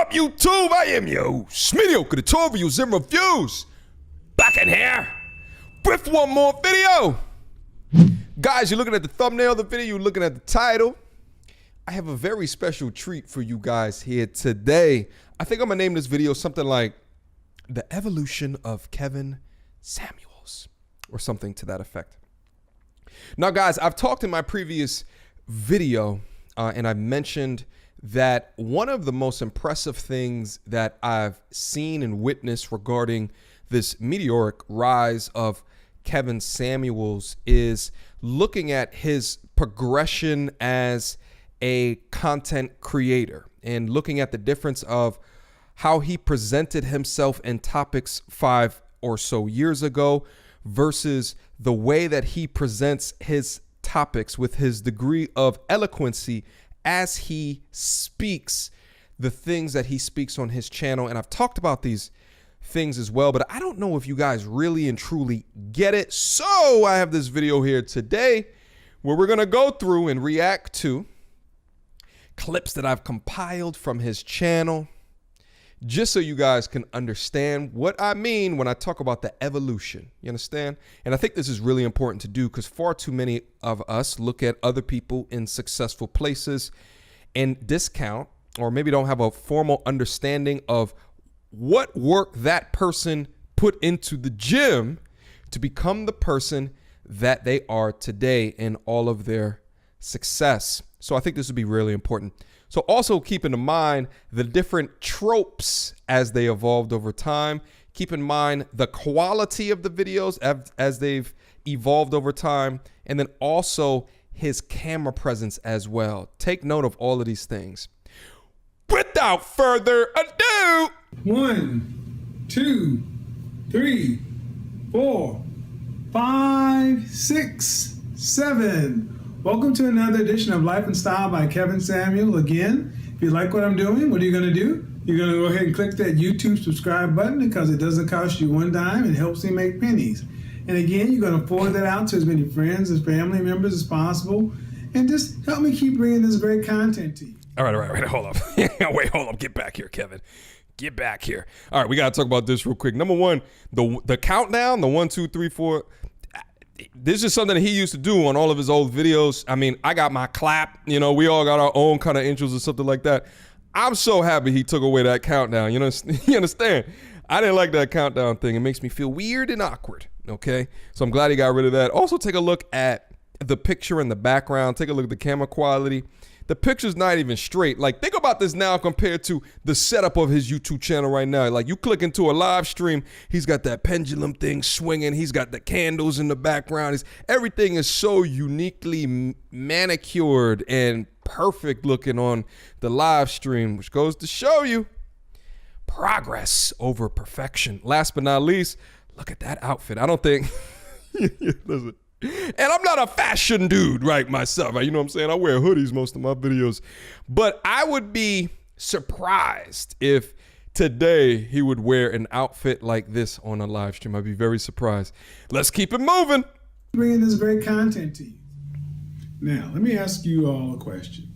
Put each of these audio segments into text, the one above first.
up, YouTube? I am your host, Mediocre, the tour reviews and reviews. Back in here with one more video. Guys, you're looking at the thumbnail of the video, you're looking at the title. I have a very special treat for you guys here today. I think I'm gonna name this video something like The Evolution of Kevin Samuels or something to that effect. Now, guys, I've talked in my previous video and I mentioned that one of the most impressive things that I've seen and witnessed regarding this meteoric rise of Kevin Samuels is looking at his progression as a content creator and looking at the difference of how he presented himself in topics 5 or so years ago versus the way that he presents his topics with his degree of eloquency as he speaks the things that he speaks on his channel. And I've talked about these things as well, but I don't know if you guys really and truly get it. So I have this video here today where we're going to go through and react to clips that I've compiled from his channel, just so you guys can understand what I mean when I talk about the evolution. You understand? And I think this is really important to do because far too many of us look at other people in successful places and discount, or maybe don't have a formal understanding of what work that person put into the gym to become the person that they are today in all of their success. So I think this would be really important. So also keep in mind the different tropes as they evolved over time. Keep in mind the quality of the videos as they've evolved over time. And then also his camera presence as well. Take note of all of these things. Without further ado. 1, 2, 3, 4, 5, 6, 7. Welcome to another edition of Life and Style by Kevin Samuel. Again, if you like what I'm doing, what are you going to do? You're going to go ahead and click that YouTube subscribe button because it doesn't cost you one dime and helps me make pennies. And again, you're going to forward that out to as many friends, as family members as possible, and just help me keep bringing this great content to you. All right, hold up. Wait, hold up. Get back here, Kevin. Get back here. All right, we got to talk about this real quick. Number one, the countdown, the 1, 2, 3, 4. This is something that he used to do on all of his old videos. I mean, I got my clap. You know, we all got our own kind of intros or something like that. I'm so happy he took away that countdown. You understand? I didn't like that countdown thing. It makes me feel weird and awkward. Okay, so I'm glad he got rid of that. Also, take a look at the picture in the background. Take a look at the camera quality. The picture's not even straight. Like, think about this now compared to the setup of his YouTube channel right now. Like, you click into a live stream, he's got that pendulum thing swinging. He's got the candles in the background. Everything is so uniquely manicured and perfect looking on the live stream, which goes to show you progress over perfection. Last but not least, look at that outfit. I don't think, listen. And I'm not a fashion dude, right, myself. You know what I'm saying? I wear hoodies most of my videos. But I would be surprised if today he would wear an outfit like this on a live stream. I'd be very surprised. Let's keep it moving. Bringing this great content to you. Now, let me ask you all a question.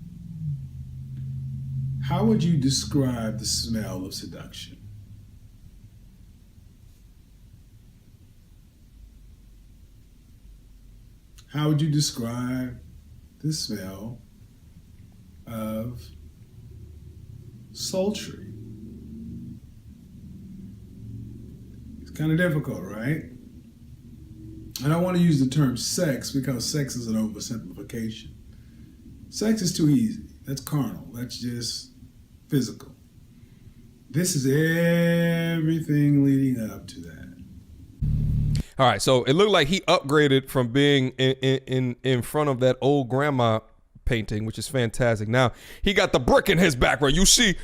How would you describe the smell of seduction? How would you describe the smell of sultry? It's kind of difficult, right? I don't want to use the term sex because sex is an oversimplification. Sex is too easy. That's carnal. That's just physical. This is everything leading up to that. All right, so it looked like he upgraded from being in front of that old grandma painting, which is fantastic. Now he got the brick in his background. You see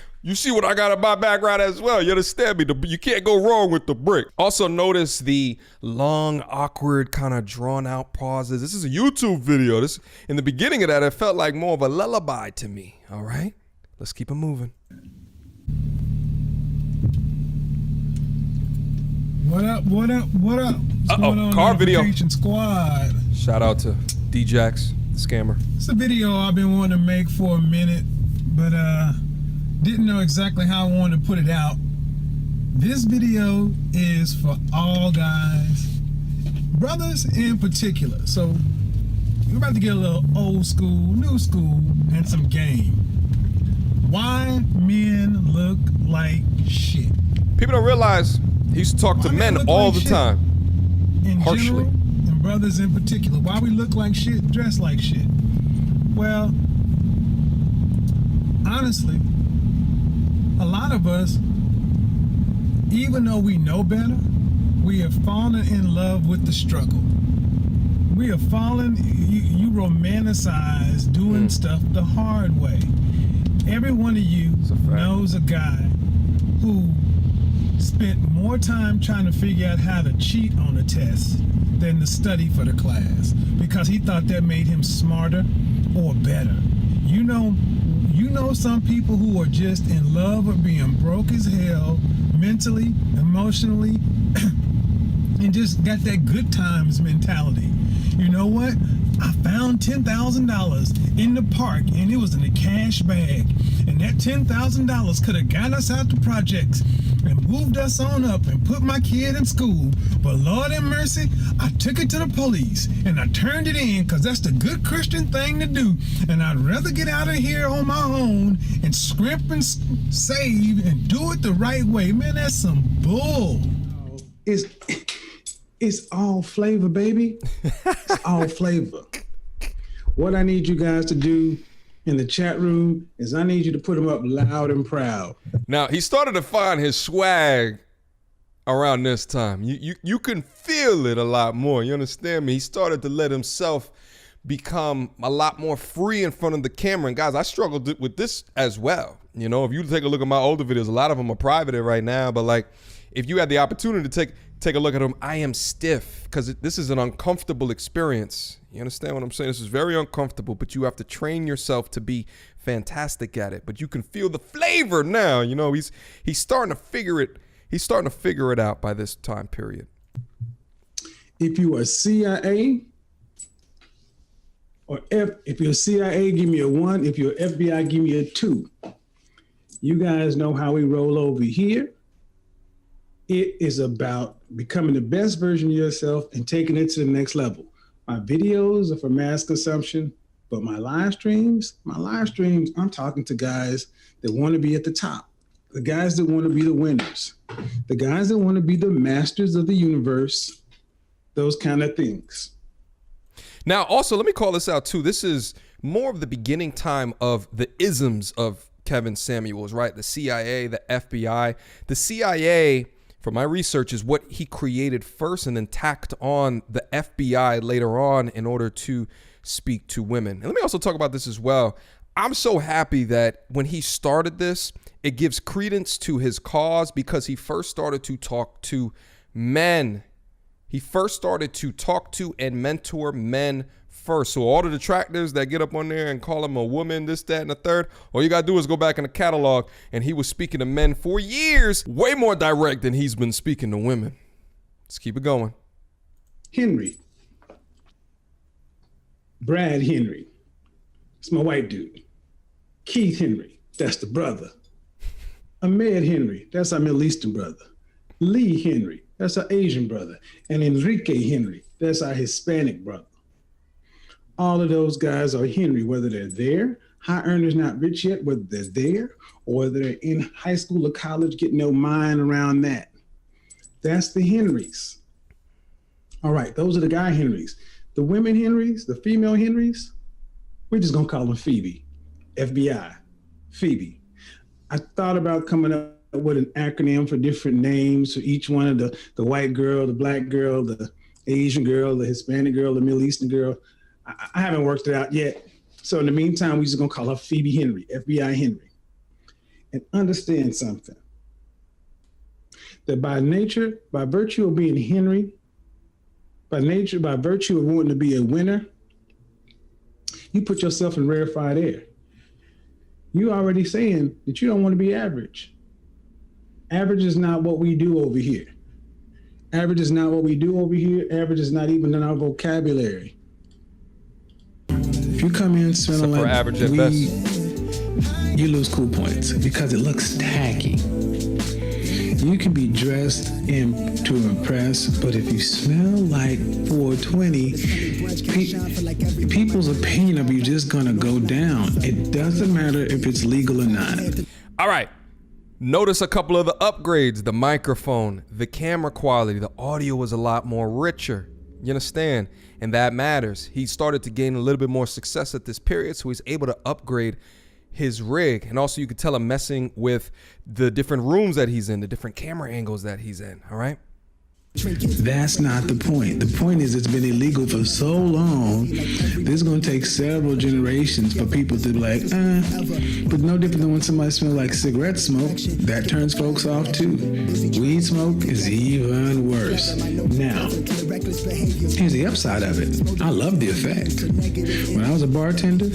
what I got in my background as well. You understand me? You can't go wrong with the brick. Also notice the long, awkward, kind of drawn out pauses. This is a YouTube video. This in the beginning of that, it felt like more of a lullaby to me. All right, let's keep it moving. What up, what up, what up? What's going on, car video. Squad? Shout out to D-Jax, the scammer. It's a video I've been wanting to make for a minute, but didn't know exactly how I wanted to put it out. This video is for all guys, brothers in particular. So we're about to get a little old school, new school, and some game. Why men look like shit. People don't realize he used to talk to men all the time. In harshly. general, and brothers in particular. Why we look like shit, dress like shit. Well, honestly, a lot of us, even though we know better, we have fallen in love with the struggle. We have fallen, you romanticize doing stuff the hard way. Every one of you knows a guy who spent more time trying to figure out how to cheat on a test than to study for the class because he thought that made him smarter or better. You know some people who are just in love with being broke as hell, mentally, emotionally, and just got that good times mentality. You know what? I found $10,000 in the park and it was in a cash bag. And that $10,000 could have got us out the projects and moved us on up and put my kid in school. But Lord have mercy, I took it to the police and I turned it in because that's the good Christian thing to do. And I'd rather get out of here on my own and scrimp and save and do it the right way. Man, that's some bull. It's all flavor, baby. It's all flavor. What I need you guys to do in the chat room is I need you to put them up loud and proud. Now, he started to find his swag around this time. You can feel it a lot more. You understand me? He started to let himself become a lot more free in front of the camera. And guys, I struggled with this as well. You know, if you take a look at my older videos, a lot of them are private right now. But like, if you had the opportunity to take a look at them, I am stiff because this is an uncomfortable experience. You understand what I'm saying? This is very uncomfortable, but you have to train yourself to be fantastic at it. But you can feel the flavor now. You know, he's starting to figure it. He's starting to figure it out by this time period. If you are CIA, or if you're CIA, give me a 1. If you're FBI, give me a 2. You guys know how we roll over here. It is about becoming the best version of yourself and taking it to the next level. My videos are for mass consumption, but my live streams, I'm talking to guys that want to be at the top, the guys that want to be the winners, the guys that want to be the masters of the universe, those kind of things. Now, also, let me call this out too. This is more of the beginning time of the isms of Kevin Samuels, right? The CIA, the FBI. The CIA, from my research, is what he created first and then tacked on the FBI later on in order to speak to women. And let me also talk about this as well. I'm so happy that when he started this, it gives credence to his cause because he first started to talk to men. He first started to talk to and mentor men first. So all the detractors that get up on there and call him a woman, this, that, and the third, all you got to do is go back in the catalog, and he was speaking to men for years, way more direct than he's been speaking to women. Let's keep it going. Henry. Brad Henry. It's my white dude. Keith Henry. That's the brother. Ahmed Henry. That's our Middle Eastern brother. Lee Henry. That's our Asian brother. And Enrique Henry. That's our Hispanic brother. All of those guys are Henry, whether they're there, high earners not rich yet, whether they're there, or whether they're in high school or college getting their mind around that. That's the Henrys. All right, those are the guy Henrys. The women Henrys, the female Henrys, we're just gonna call them Phoebe, FBI, Phoebe. I thought about coming up with an acronym for different names for each one of the white girl, the black girl, the Asian girl, the Hispanic girl, the Middle Eastern girl. I haven't worked it out yet. So in the meantime, we're just gonna call her Phoebe Henry, FBI Henry. And understand something, that by nature, by virtue of being Henry, by virtue of wanting to be a winner, you put yourself in rarefied air. You already saying that you don't want to be average. Average is not what we do over here. Average is not what we do over here. Average is not even in our vocabulary. If you come in smelling like average at best. you lose cool points because it looks tacky. You can be dressed to impress, but if you smell like 420, people's opinion of you just gonna go down. It doesn't matter if it's legal or not. All right. Notice a couple of the upgrades, the microphone, the camera quality, the audio was a lot more richer. You understand? And that matters. He started to gain a little bit more success at this period, so he's able to upgrade his rig. And also you could tell him messing with the different rooms that he's in, the different camera angles that he's in, all right? That's not the point. The point is it's been illegal for so long. This is going to take several generations for people to be like, but no different than when somebody smells like cigarette smoke. That turns folks off too. Weed smoke is even worse. Now, here's the upside of it. I love the effect. When I was a bartender,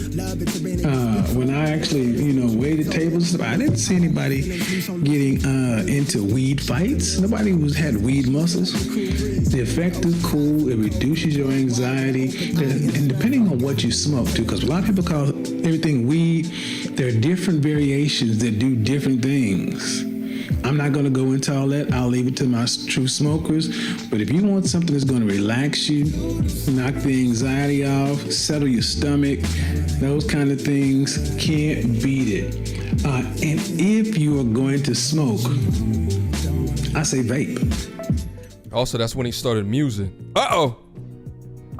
when I actually, waited tables, I didn't see anybody getting into weed fights. Nobody had weed muscles. The effect is cool. It reduces your anxiety. And depending on what you smoke too, because a lot of people call everything weed, there are different variations that do different things. I'm not going to go into all that. I'll leave it to my true smokers. But if you want something that's going to relax you, knock the anxiety off, settle your stomach, those kind of things, can't beat it. And if you are going to smoke, I say vape. Also, that's when he started musing. Uh-oh.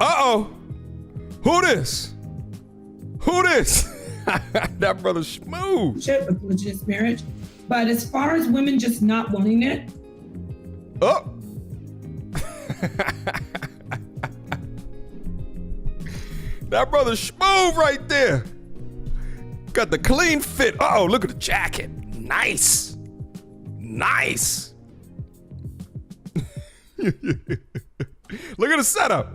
Uh-oh. Who this? That brother smooth. With religious marriage. But as far as women just not wanting it. Oh. That brother smooth right there. Got the clean fit. Oh, look at the jacket. Nice. Look at the setup.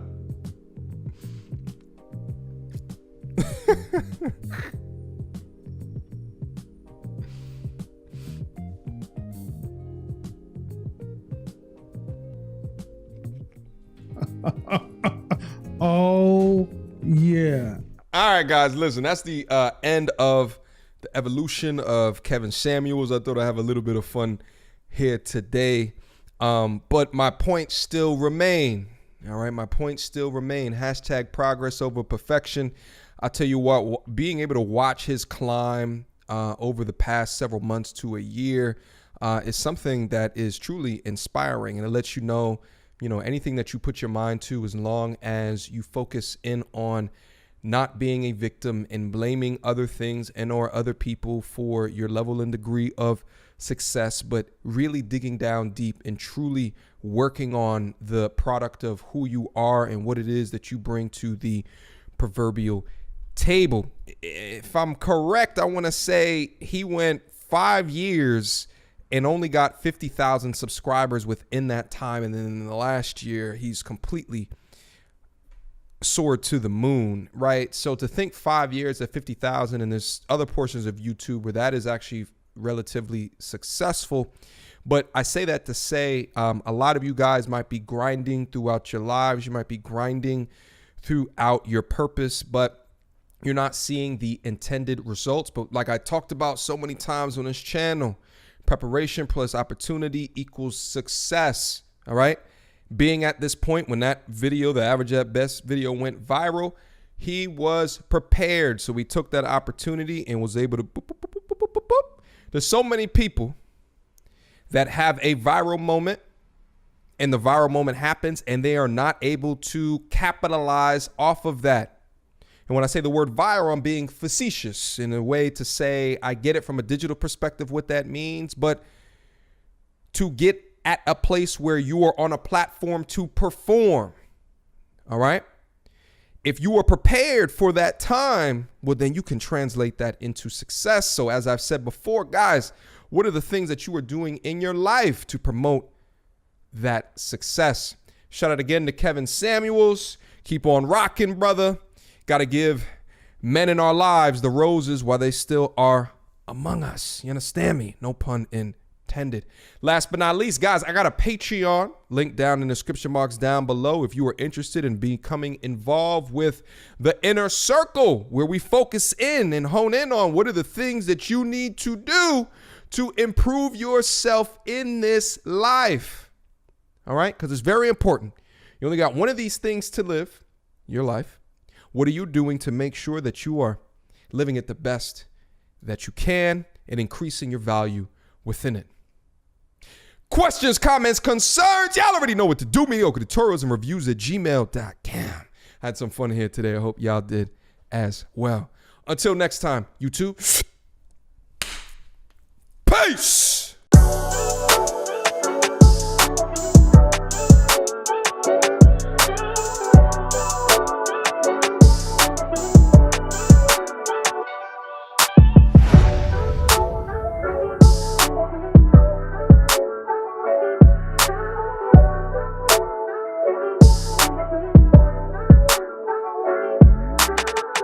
Oh, yeah. All right, guys, listen, that's the end of the evolution of Kevin Samuels. I thought I'd have a little bit of fun here today. But my points still remain. All right, my points still remain. Hashtag progress over perfection. I'll tell you what, being able to watch his climb over the past several months to a year is something that is truly inspiring. And it lets you know, anything that you put your mind to, as long as you focus in on not being a victim and blaming other things and or other people for your level and degree of success, but really digging down deep and truly working on the product of who you are and what it is that you bring to the proverbial table. If I'm correct, I want to say he went 5 years and only got 50,000 subscribers within that time. And then in the last year, he's completely soared to the moon, right? So to think 5 years at 50,000, and there's other portions of YouTube where that is actually relatively successful. But I say that to say a lot of you guys might be grinding throughout your lives. You might be grinding throughout your purpose, but you're not seeing the intended results. But like I talked about so many times on this channel, preparation plus opportunity equals success. All right. Being at this point when that video, the Average at Best video, went viral, he was prepared. So we took that opportunity and was able to boop, boop, boop, boop, boop, boop, boop. There's so many people that have a viral moment and the viral moment happens and they are not able to capitalize off of that. And when I say the word viral, I'm being facetious in a way to say I get it from a digital perspective what that means, but to get at a place where you are on a platform to perform. All right. If you are prepared for that time, well, then you can translate that into success. So as I've said before, guys, what are the things that you are doing in your life to promote that success? Shout out again to Kevin Samuels. Keep on rocking, brother. Got to give men in our lives the roses while they still are among us. You understand me? No pun intended. intended. Last but not least, guys, I got a Patreon link down in the description box down below if you are interested in becoming involved with the inner circle, where we focus in and hone in on what are the things that you need to do to improve yourself in this life. All right? Because it's very important. You only got one of these things to live, your life. What are you doing to make sure that you are living it the best that you can and increasing your value within it? Questions, comments, concerns, y'all already know what to do. Mediocre tutorials and reviews at gmail.com. I had some fun here today. I hope y'all did as well. Until next time, YouTube.